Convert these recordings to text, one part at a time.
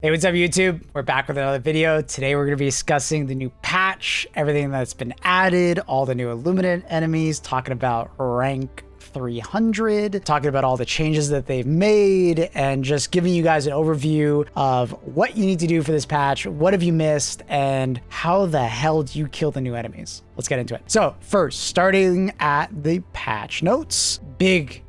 Hey, what's up YouTube? We're back with another video. Today we're going to be discussing the new patch, everything that's been added, all the new Illuminate enemies, talking about rank 300, talking about all the changes that they've made, and just giving you guys an overview of what you need to do for this patch, what have you missed, and how the hell do you kill the new enemies. Let's get into it. So first, starting at the patch notes, big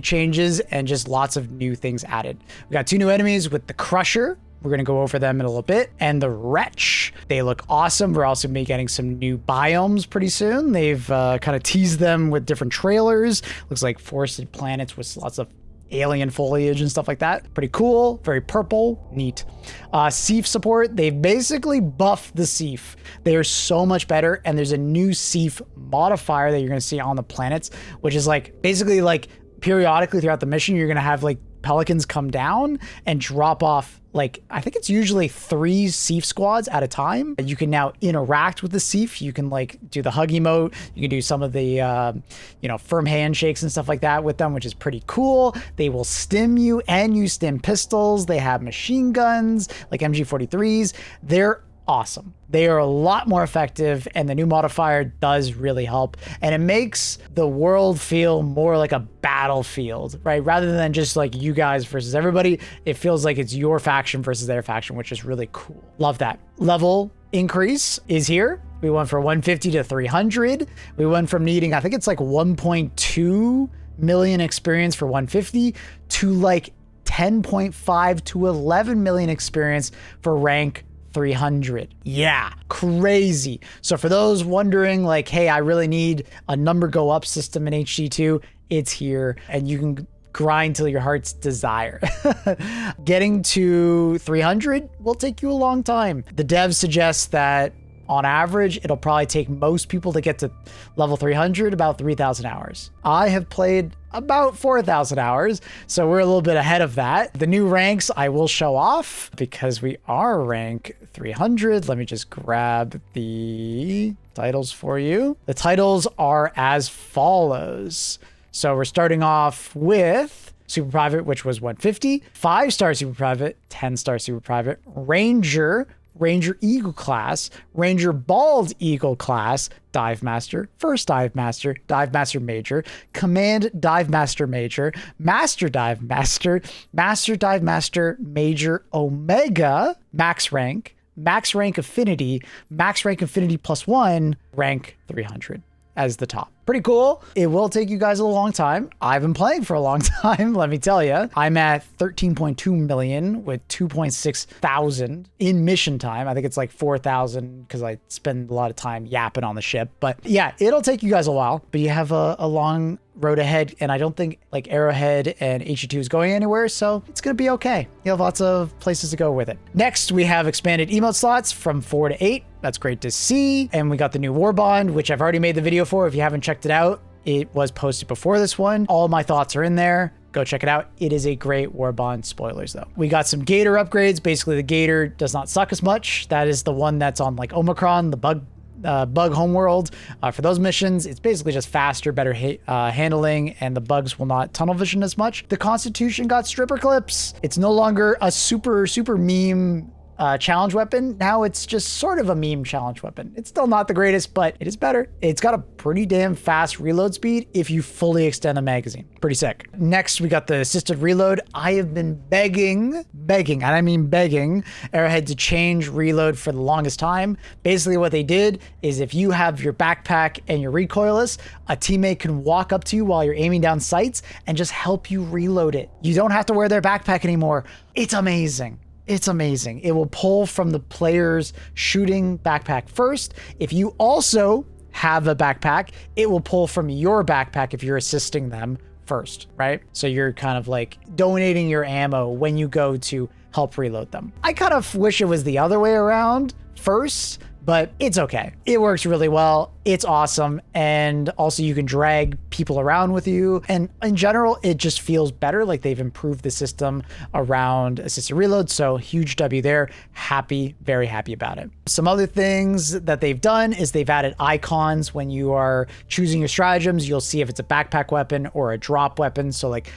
changes and just lots of new things added. We got two new enemies with the Crusher. We're going to go over them in a little bit. And the Wretch, they look awesome. We're also be getting some new biomes pretty soon. They've kind of teased them with different trailers. Looks like forested planets with lots of alien foliage and stuff like that. Pretty cool. Very purple. Neat. SEAF support. They've basically buffed the SEAF. They are so much better. And there's a new SEAF modifier that you're going to see on the planets, which is like basically like periodically throughout the mission, you're going to have like pelicans come down and drop off, like, I think it's usually 3 SEAF squads at a time. You can now interact with the SEAF. You can like do the hug emote. You can do some of the, firm handshakes and stuff like that with them, which is pretty cool. They will stim you and use stim pistols. They have machine guns like MG43s. They're awesome. They are a lot more effective, and the new modifier does really help, and it makes the world feel more like a battlefield, right? Rather than just like you guys versus everybody, it feels like it's your faction versus their faction, which is really cool. Love that. Level increase is here. We went from 150 to 300. We went from needing, I think it's like 1.2 million experience for 150 to like 10.5 to 11 million experience for rank 300. Yeah, crazy. So for those wondering like, hey, I really need a number go up system in HD2, it's here, and you can grind till your heart's desire. Getting to 300 will take you a long time. The devs suggest that on average, it'll probably take most people to get to level 300 about 3,000 hours. I have played about 4,000 hours, so we're a little bit ahead of that. The new ranks I will show off because we are rank 300. Let me just grab the titles for you. The titles are as follows. So we're starting off with Super Private, which was 150, 5-star Super Private, 10-star Super Private, Ranger Eagle class, Ranger Bald Eagle class, Dive Master, First Dive Master, Dive Master Major, Command Dive Master Major, Master Dive Master, Master Dive Master Major Omega, Max Rank Affinity, Max Rank Affinity +1, rank 300 as the top. Pretty cool. It will take you guys a long time. I've been playing for a long time, let me tell you. I'm at 13.2 million with 2.6 thousand in mission time. I think it's like 4,000 because I spend a lot of time yapping on the ship. But yeah, it'll take you guys a while, but you have a long road ahead, and I don't think like Arrowhead and HD2 is going anywhere, so it's gonna be okay. You have lots of places to go with it. Next, we have expanded emote slots from 4 to 8. That's great to see. And we got the new War Bond, which I've already made the video for. If you haven't checked it out, it was posted before this one. All my thoughts are in there. Go check it out. It is a great War Bond. Spoilers though. We got some Gator upgrades. Basically, the Gator does not suck as much. That is the one that's on like Omicron, the bug homeworld. For those missions, it's basically just faster, better handling, and the bugs will not tunnel vision as much. The Constitution got stripper clips. It's no longer a super meme challenge weapon. Now it's just sort of a meme challenge weapon. It's still not the greatest, but it is better. It's got a pretty damn fast reload speed if you fully extend the magazine. Pretty sick. Next, we got the assisted reload. I have been begging, and I mean begging, Arrowhead to change reload for the longest time. Basically what they did is if you have your backpack and your recoilless, a teammate can walk up to you while you're aiming down sights and just help you reload it. You don't have to wear their backpack anymore. It's amazing. It's amazing. It will pull from the player's shooting backpack first. If you also have a backpack, it will pull from your backpack if you're assisting them first, right? So you're kind of like donating your ammo when you go to help reload them. I kind of wish it was the other way around first, but it's okay. It works really well. It's awesome. And also you can drag people around with you. And in general, it just feels better. Like they've improved the system around assisted reload. So huge W there. Happy, very happy about it. Some other things that they've done is they've added icons when you are choosing your stratagems. You'll see if it's a backpack weapon or a drop weapon. So like,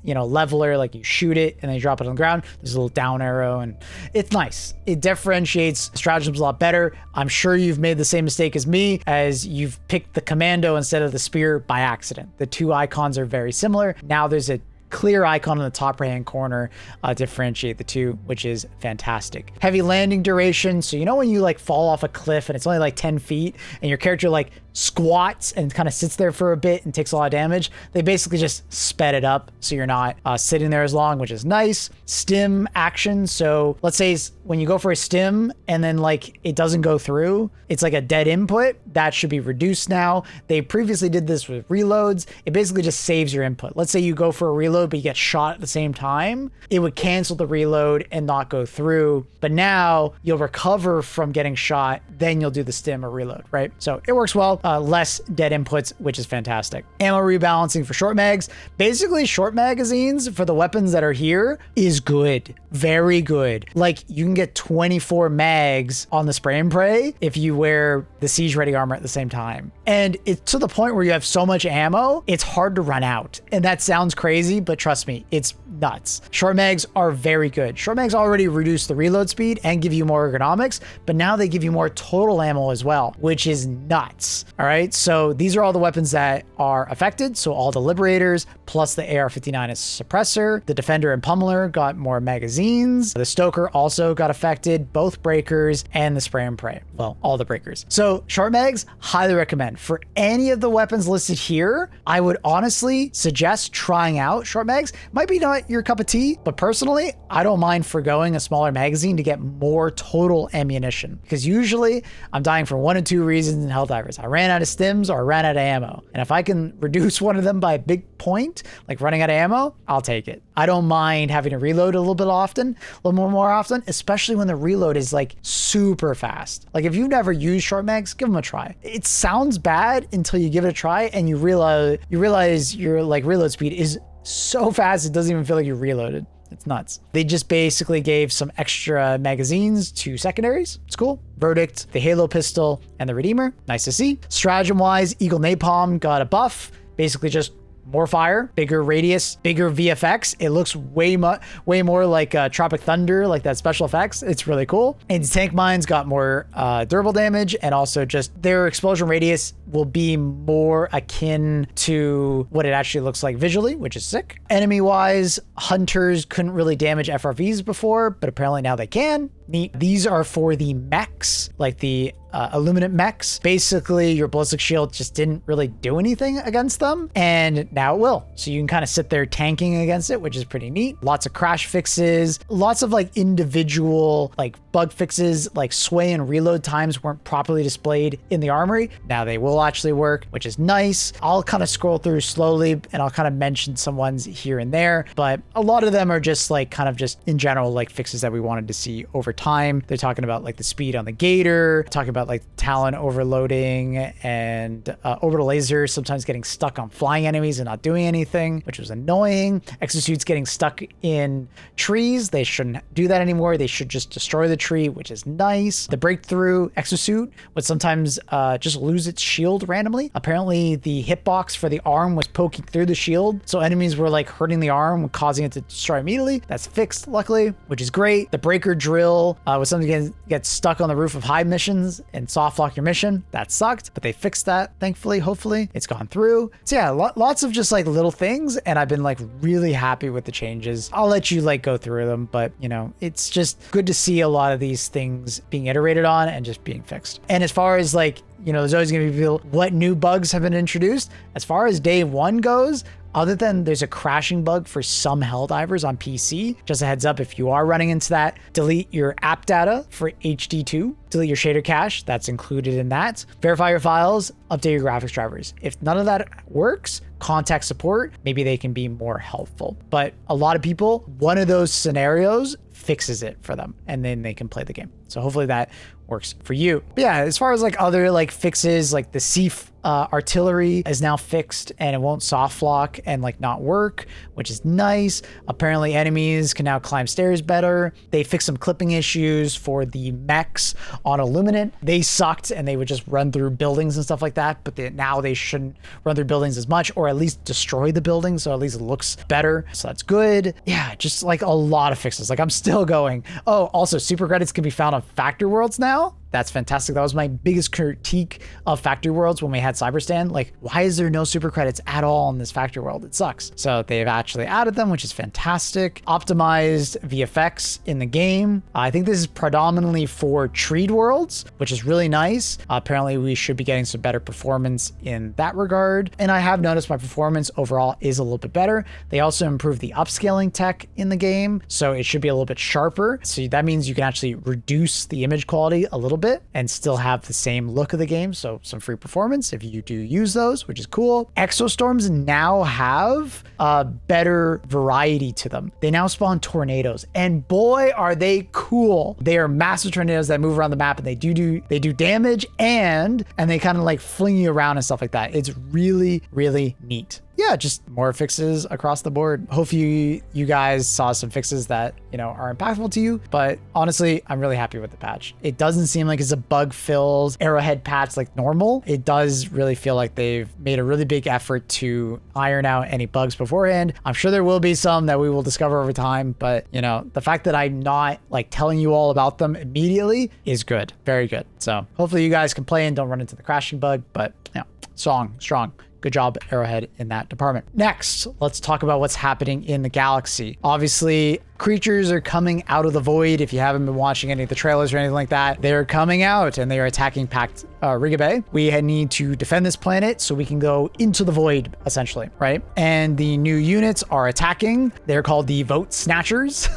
leveler, like you shoot it and then you drop it on the ground. There's a little down arrow and it's nice. It differentiates stratagems a lot better. I'm sure you've made the same mistake as me, as you've picked the commando instead of the spear by accident. The two icons are very similar. Now there's a clear icon in the top right hand corner differentiate the two, which is fantastic. Heavy landing duration. So when you like fall off a cliff and it's only like 10 feet and your character like squats and kind of sits there for a bit and takes a lot of damage, they basically just sped it up so you're not sitting there as long, which is nice. Stim action. So let's say when you go for a stim and then like it doesn't go through, it's like a dead input. That should be reduced now. They previously did this with reloads. It basically just saves your input. Let's say you go for a reload but you get shot at the same time, it would cancel the reload and not go through. But now you'll recover from getting shot, then you'll do the stim or reload, right? So it works well. Less dead inputs, which is fantastic. Ammo rebalancing for short mags. Basically, short magazines for the weapons that are here is good. Very good. Like you can get 24 mags on the spray and pray if you wear the siege ready armor at the same time. And it's to the point where you have so much ammo, it's hard to run out. And that sounds crazy, but trust me, it's nuts. Short mags are very good. Short mags already reduce the reload speed and give you more ergonomics, but now they give you more total ammo as well, which is nuts. All right, so these are all the weapons that are affected. So all the Liberators plus the AR-59 as suppressor. The Defender and Pummeler got more magazines. The Stoker also got affected, both breakers and the spray and pray. Well, all the breakers. So short mags, highly recommend. For any of the weapons listed here, I would honestly suggest trying out short mags. Might be not your cup of tea, but personally, I don't mind forgoing a smaller magazine to get more total ammunition, because usually I'm dying for one of two reasons in Helldivers. I ran out of stims or I ran out of ammo. And if I can reduce one of them by a big point, like running out of ammo, I'll take it. I don't mind having to reload a little bit often, a little more often, especially when the reload is like super fast. Like if you've never used short mags, give them a try. It sounds bad until you give it a try and you realize your like reload speed is so fast it doesn't even feel like you reloaded. It's nuts. They just basically gave some extra magazines to secondaries. It's cool. Verdict, the Halo pistol, and the Redeemer. Nice to see. Stratagem-wise, Eagle Napalm got a buff. Basically just more fire, bigger radius, bigger VFX. It looks way more like Tropic Thunder, like that special effects. It's really cool. And tank mines got more durable damage, and also just their explosion radius will be more akin to what it actually looks like visually, which is sick. Enemy wise, hunters couldn't really damage FRVs before, but apparently now they can. Neat. These are for the mechs, like the Illuminate mechs. Basically, your ballistic shield just didn't really do anything against them, and now it will. So you can kind of sit there tanking against it, which is pretty neat. Lots of crash fixes, lots of like individual like bug fixes, like sway and reload times weren't properly displayed in the armory. Now they will actually work, which is nice. I'll kind of scroll through slowly and I'll kind of mention some ones here and there, but a lot of them are just like kind of just in general like fixes that we wanted to see over time. They're talking about like the speed on the Gator, talking about like Talon overloading and orbital lasers sometimes getting stuck on flying enemies and not doing anything, which was annoying. Exosuits getting stuck in trees. They shouldn't do that anymore. They should just destroy the tree, which is nice. The breakthrough exosuit would sometimes just lose its shield randomly. Apparently the hitbox for the arm was poking through the shield, so enemies were like hurting the arm, causing it to destroy immediately. That's fixed, luckily, which is great. The breaker drill was something that gets stuck on the roof of high missions and soft lock your mission. That sucked, but they fixed that, thankfully. Hopefully it's gone through. So yeah, lots of just like little things, and I've been like really happy with the changes. I'll let you like go through them, but you know, it's just good to see a lot of these things being iterated on and just being fixed. And as far as like, you know, there's always going to be people, what new bugs have been introduced? As far as day one goes, other than there's a crashing bug for some Helldivers on PC, just a heads up, if you are running into that, delete your app data for HD2, delete your shader cache, that's included in that. Verify your files, update your graphics drivers. If none of that works, contact support, maybe they can be more helpful. But a lot of people, one of those scenarios fixes it for them and then they can play the game. So hopefully that works for you. But yeah, as far as like other like fixes, like the SEAF artillery is now fixed and it won't soft lock and like not work, which is nice. Apparently enemies can now climb stairs better. They fixed some clipping issues for the mechs on Illuminant. They sucked and they would just run through buildings and stuff like that, but now they shouldn't run through buildings as much, or at least destroy the building, so at least it looks better. So that's good. Yeah, just like a lot of fixes. Like I'm still going. Oh, also super credits can be found on Factory Worlds now. That's fantastic. That was my biggest critique of Factory Worlds when we had Cyberstand. Like, why is there no super credits at all in this Factory World? It sucks. So they've actually added them, which is fantastic. Optimized VFX in the game. I think this is predominantly for treed worlds, which is really nice. Apparently we should be getting some better performance in that regard. And I have noticed my performance overall is a little bit better. They also improved the upscaling tech in the game, so it should be a little bit sharper. So that means you can actually reduce the image quality a little bit and still have the same look of the game. So some free performance if you do use those, which is cool. Exostorms now have a better variety to them. They now spawn tornadoes, and boy, are they cool. They are massive tornadoes that move around the map, and they do damage, and they kind of like fling you around and stuff like that. It's really, really neat. Yeah, just more fixes across the board. Hopefully you guys saw some fixes that, you know, are impactful to you, but honestly, I'm really happy with the patch. It doesn't seem like it's a bug-filled Arrowhead patch like normal. It does really feel like they've made a really big effort to iron out any bugs beforehand. I'm sure there will be some that we will discover over time, but you know, the fact that I'm not like telling you all about them immediately is good, very good. So hopefully you guys can play and don't run into the crashing bug, but you know, strong. Good job, Arrowhead, in that department. Next, let's talk about what's happening in the galaxy. Obviously, creatures are coming out of the void. If you haven't been watching any of the trailers or anything like that, they're coming out and they are attacking Pact Rigabay. We need to defend this planet so we can go into the void, essentially, right? And the new units are attacking. They're called the Vote Snatchers,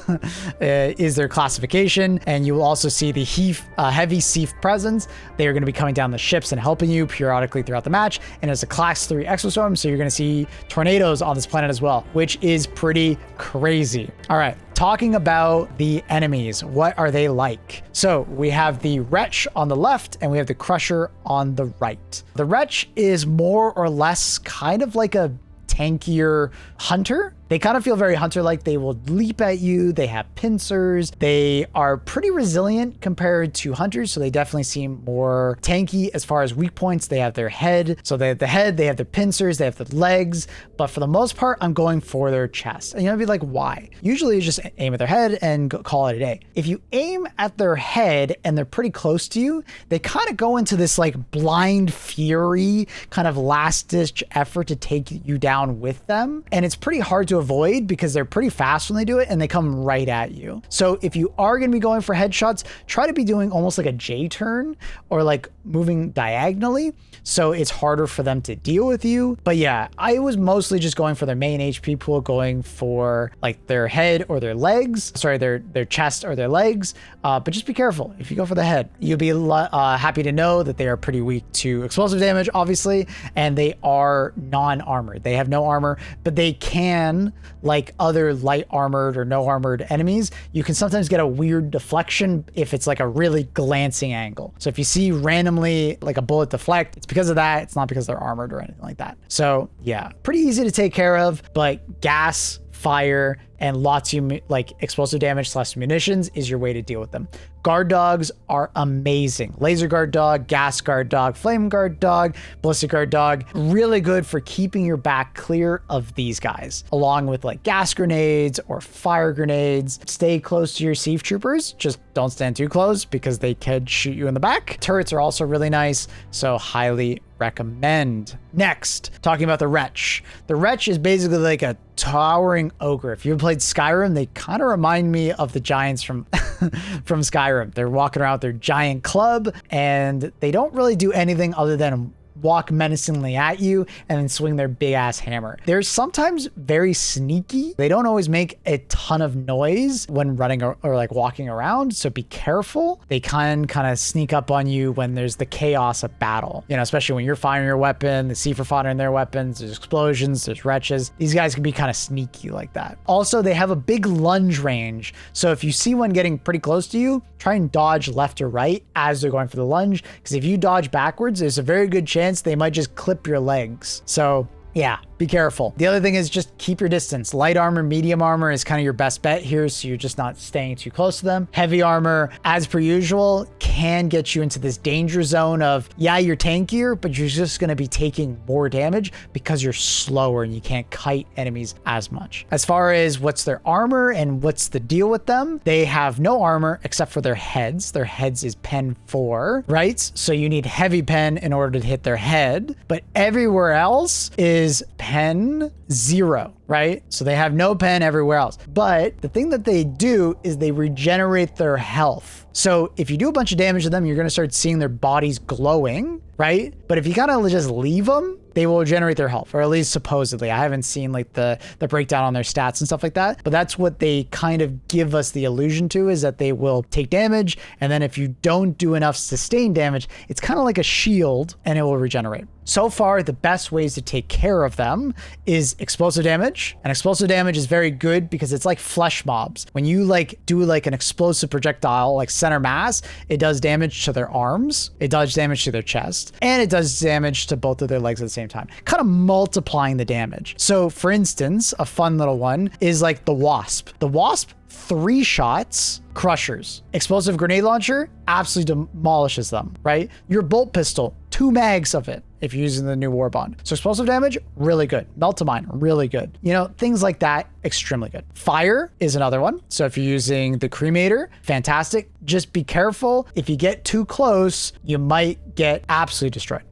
is their classification. And you will also see the heavy SEAF presence. They are going to be coming down the ships and helping you periodically throughout the match. And it's a class 3 exostorm, so you're going to see tornadoes on this planet as well, which is pretty crazy. All right. Talking about the enemies, what are they like? So we have the Wretch on the left and we have the Crusher on the right. The Wretch is more or less kind of like a tankier hunter. They kind of feel very hunter-like. They will leap at you. They have pincers. They are pretty resilient compared to hunters, so they definitely seem more tanky as far as weak points. They have their head. So they have the head, they have their pincers, they have the legs, but for the most part, I'm going for their chest. And you're gonna be like, why? Usually you just aim at their head and call it a day. If you aim at their head and they're pretty close to you, they kind of go into this like blind fury, kind of last-ditch effort to take you down with them. And it's pretty hard to avoid because they're pretty fast when they do it and they come right at you. So if you are going to be going for headshots, try to be doing almost like a J turn or like moving diagonally, so it's harder for them to deal with you. But yeah, I was mostly just going for their main HP pool, going for like their head or their legs, sorry, their chest or their legs. But just be careful. If you go for the head, you'll be happy to know that they are pretty weak to explosive damage, obviously, and they are non-armored. They have no armor, but they can, like other light armored or no armored enemies, you can sometimes get a weird deflection if it's like a really glancing angle. So if you see randomly like a bullet deflect, it's because of that. It's not because they're armored or anything like that. So yeah, pretty easy to take care of, but gas, fire, and lots of like explosive damage / munitions is your way to deal with them. Guard dogs are amazing. Laser guard dog, gas guard dog, flame guard dog, ballistic guard dog, really good for keeping your back clear of these guys, along with like gas grenades or fire grenades. Stay close to your SEAF troopers, just don't stand too close because they could shoot you in the back. Turrets are also really nice, so highly recommend. Next, talking about the Wretch. The Wretch is basically like a towering ogre. If you've played Skyrim, they kind of remind me of the giants from Skyrim. They're walking around with their giant club and they don't really do anything other than walk menacingly at you and then swing their big ass hammer. They're sometimes very sneaky. They don't always make a ton of noise when running or like walking around, so be careful. They can kind of sneak up on you when there's the chaos of battle, you know, especially when you're firing your weapon, the SEAF are firing their weapons, there's explosions, there's wretches. These guys can be kind of sneaky like that. Also, they have a big lunge range, so if you see one getting pretty close to you, try and dodge left or right as they're going for the lunge, because if you dodge backwards, there's a very good chance they might just clip your legs. So yeah, be careful. The other thing is just keep your distance. Light armor, medium armor is kind of your best bet here, so you're just not staying too close to them. Heavy armor, as per usual, can get you into this danger zone of, yeah, you're tankier, but you're just going to be taking more damage because you're slower and you can't kite enemies as much. As far as what's their armor and what's the deal with them, they have no armor except for their heads. Their heads is pen 4, right? So you need heavy pen in order to hit their head, but everywhere else is pen 0, right? So they have no pen everywhere else. But the thing that they do is they regenerate their health. So if you do a bunch of damage to them, you're going to start seeing their bodies glowing, right? But if you kind of just leave them, they will generate their health, or at least supposedly. I haven't seen like the breakdown on their stats and stuff like that, but that's what they kind of give us the illusion to, is that they will take damage, and then if you don't do enough sustained damage, it's kind of like a shield and it will regenerate. So far, the best ways to take care of them is explosive damage. And explosive damage is very good because it's like flesh mobs. When you like do like an explosive projectile, like center mass, it does damage to their arms, it does damage to their chest, and it does damage to both of their legs at the same time, kind of multiplying the damage. So for instance, a fun little one is like the Wasp. The Wasp, 3 shots, crushers. Explosive grenade launcher absolutely demolishes them, right? Your bolt pistol, 2 mags of it if you're using the new war bond. So explosive damage, really good. Melt to mine, really good. You know, things like that, extremely good. Fire is another one. So if you're using the cremator, fantastic. Just be careful. If you get too close, you might get absolutely destroyed.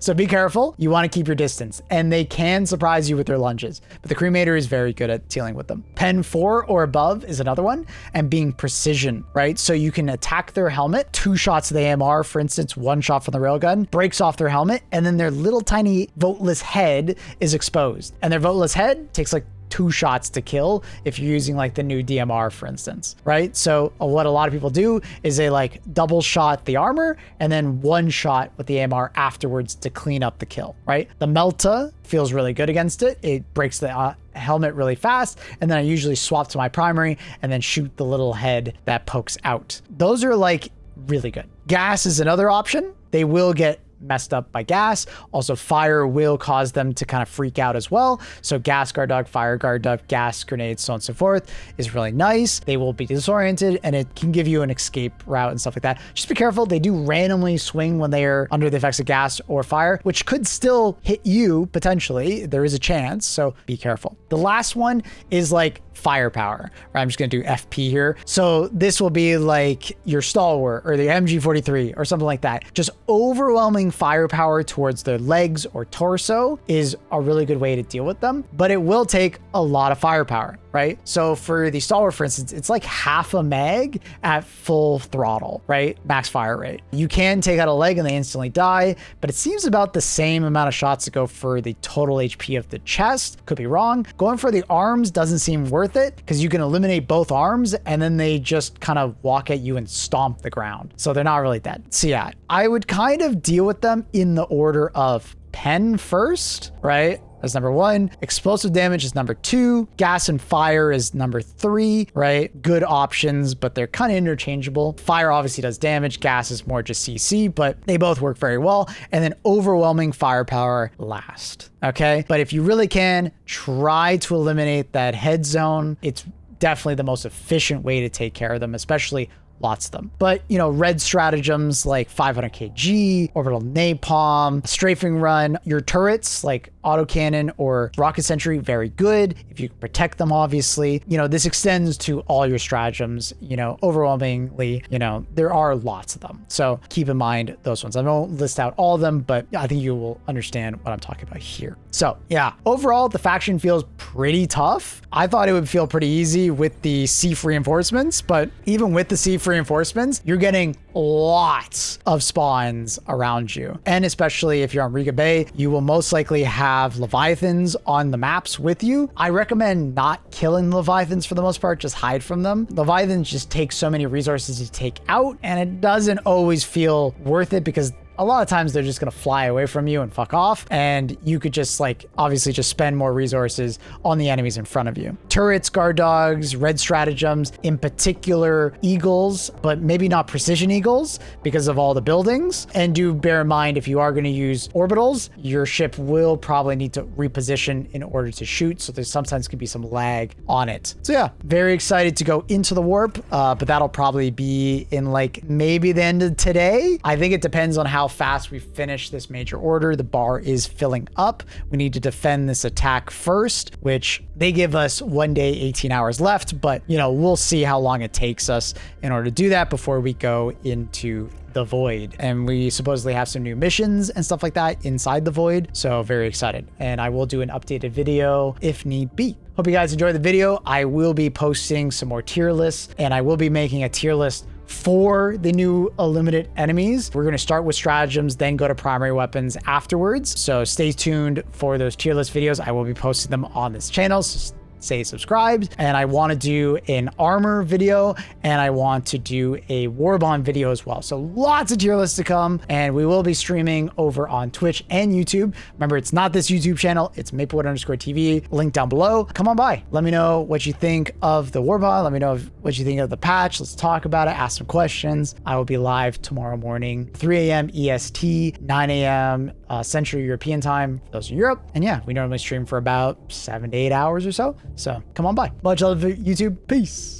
So be careful. You want to keep your distance, and they can surprise you with their lunges, but the cremator is very good at dealing with them. Pen 4 or above is another one, and being precision, right? So you can attack their helmet, 2 shots of the AMR, for instance, 1 shot from the railgun breaks off their helmet, and then their little tiny voteless head is exposed, and their voteless head takes like 2 shots to kill if you're using like the new DMR, for instance, right? So what a lot of people do is they like double shot the armor and then 1 shot with the AMR afterwards to clean up the kill, right? The Melta feels really good against it. It breaks the helmet really fast, and then I usually swap to my primary and then shoot the little head that pokes out. Those are like really good. Gas is another option. They will get messed up by gas. Also, fire will cause them to kind of freak out as well. So gas guard dog, fire guard dog, gas grenades, so on and so forth is really nice. They will be disoriented, and it can give you an escape route and stuff like that. Just be careful. They do randomly swing when they are under the effects of gas or fire, which could still hit you potentially. There is a chance, so be careful. The last one is like firepower, right? I'm just going to do FP here. So this will be like your stalwart or the MG43 or something like that. Just overwhelming firepower towards their legs or torso is a really good way to deal with them, but it will take a lot of firepower, right? So for the stalwart, for instance, it's like half a mag at full throttle, right? Max fire rate. You can take out a leg and they instantly die, but it seems about the same amount of shots to go for the total HP of the chest. Could be wrong. Going for the arms doesn't seem worth it because you can eliminate both arms and then they just kind of walk at you and stomp the ground. So they're not really dead. So yeah, I would kind of deal with them in the order of pen first, right? That's number 1. Explosive damage is number 2. Gas and fire is number 3, right? Good options, but they're kind of interchangeable. Fire obviously does damage. Gas is more just CC, but they both work very well. And then overwhelming firepower last, okay? But if you really can, try to eliminate that head zone. It's definitely the most efficient way to take care of them, especially lots of them. But, you know, red stratagems like 500 kg, orbital napalm, strafing run, your turrets like autocannon or rocket sentry, very good if you can protect them, obviously. You know, this extends to all your stratagems, you know, overwhelmingly, you know, there are lots of them. So keep in mind those ones. I won't list out all of them, but I think you will understand what I'm talking about here. So yeah, overall, the faction feels pretty tough. I thought it would feel pretty easy with the SEAF reinforcements, but even with the SEAF reinforcements, you're getting lots of spawns around you. And especially if you're on Riga Bay, you will most likely have Leviathans on the maps with you. I recommend not killing Leviathans for the most part, just hide from them. Leviathans just take so many resources to take out, and it doesn't always feel worth it because a lot of times they're just going to fly away from you and fuck off. And you could just like, obviously just spend more resources on the enemies in front of you. Turrets, guard dogs, red stratagems, in particular eagles, but maybe not precision eagles because of all the buildings. And do bear in mind, if you are going to use orbitals, your ship will probably need to reposition in order to shoot. So there's sometimes could be some lag on it. So yeah, very excited to go into the warp, but that'll probably be in like maybe the end of today. I think it depends on how fast we finish this major order. The bar is filling up. We need to defend this attack first, which they give us 1 day, 18 hours left, but you know, we'll see how long it takes us in order to do that before we go into the void. And we supposedly have some new missions and stuff like that inside the void. So very excited. And I will do an updated video if need be. Hope you guys enjoyed the video. I will be posting some more tier lists, and I will be making a tier list for the new Illuminate enemies. We're going to start with stratagems, then go to primary weapons afterwards. So stay tuned for those tier list videos. I will be posting them on this channel. So stay subscribed. And I want to do an armor video, and I want to do a warbond video as well. So lots of tier lists to come, and we will be streaming over on Twitch and YouTube. Remember, it's not this YouTube channel, it's Maplewood_TV, link down below. Come on by. Let me know what you think of the warbond. Let me know what you think of the patch. Let's talk about it, ask some questions. I will be live tomorrow morning, 3 a.m. EST, 9 a.m. Central European time, for those in Europe. And yeah, we normally stream for about 7 to 8 hours or so. So come on by. Much love, YouTube. Peace.